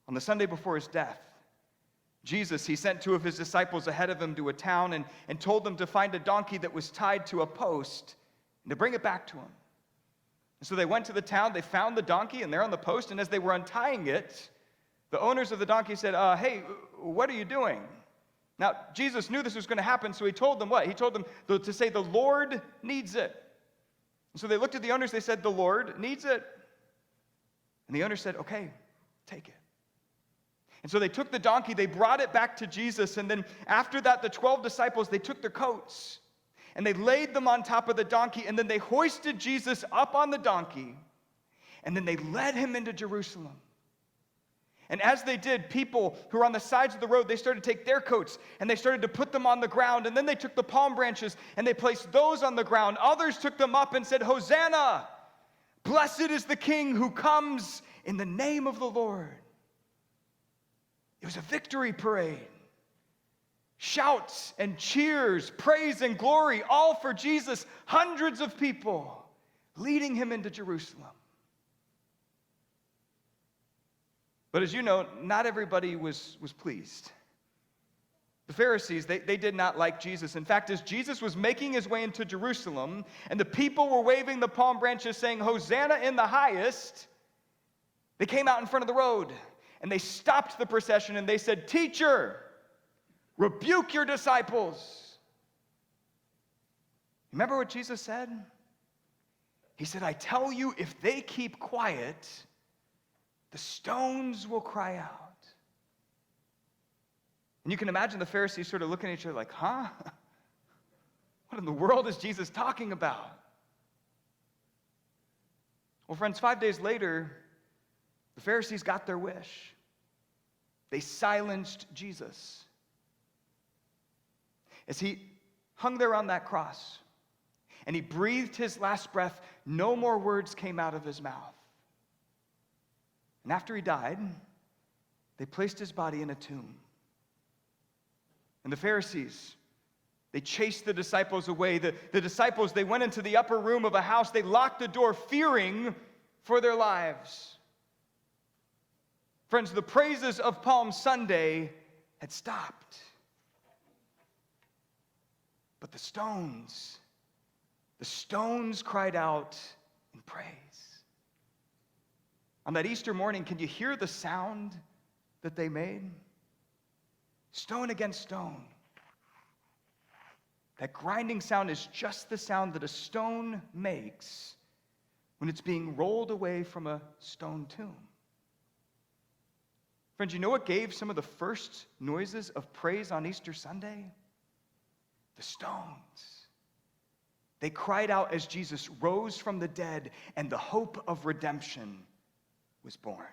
On the Sunday before his death, Jesus, he sent 2 of his disciples ahead of him to a town and told them to find a donkey that was tied to a post and to bring it back to him. And so they went to the town, they found the donkey, and there on the post, and as they were untying it, the owners of the donkey said, hey, what are you doing? Now, Jesus knew this was going to happen, so he told them what? He told them to say, the Lord needs it. And so they looked at the owners, they said, the Lord needs it. And the owners said, okay, take it. And so they took the donkey, they brought it back to Jesus, and then after that, the 12 disciples, they took their coats, and they laid them on top of the donkey, and then they hoisted Jesus up on the donkey, and then they led him into Jerusalem. And as they did, people who were on the sides of the road, they started to take their coats, and they started to put them on the ground, and then they took the palm branches, and they placed those on the ground. Others took them up and said, Hosanna! Blessed is the King who comes in the name of the Lord. It was a victory parade. Shouts and cheers, praise and glory, all for Jesus. Hundreds of people leading him into Jerusalem. But as you know, not everybody was pleased. The Pharisees, they did not like Jesus. In fact, as Jesus was making his way into Jerusalem, and the people were waving the palm branches saying, Hosanna in the highest, they came out in front of the road. And they stopped the procession and they said, Teacher, rebuke your disciples. Remember what Jesus said? He said, I tell you, if they keep quiet, the stones will cry out. And you can imagine the Pharisees sort of looking at each other like, huh? What in the world is Jesus talking about? Well, friends, 5 days later, the Pharisees got their wish. They silenced Jesus. As he hung there on that cross and he breathed his last breath, no more words came out of his mouth. And after he died, they placed his body in a tomb. And the Pharisees, they chased the disciples away. The disciples, they went into the upper room of a house. They locked the door, fearing for their lives. Friends, the praises of Palm Sunday had stopped. But the stones cried out in praise. On that Easter morning, can you hear the sound that they made? Stone against stone. That grinding sound is just the sound that a stone makes when it's being rolled away from a stone tomb. Friends, you know what gave some of the first noises of praise on Easter Sunday? The stones. They cried out as Jesus rose from the dead and the hope of redemption was born.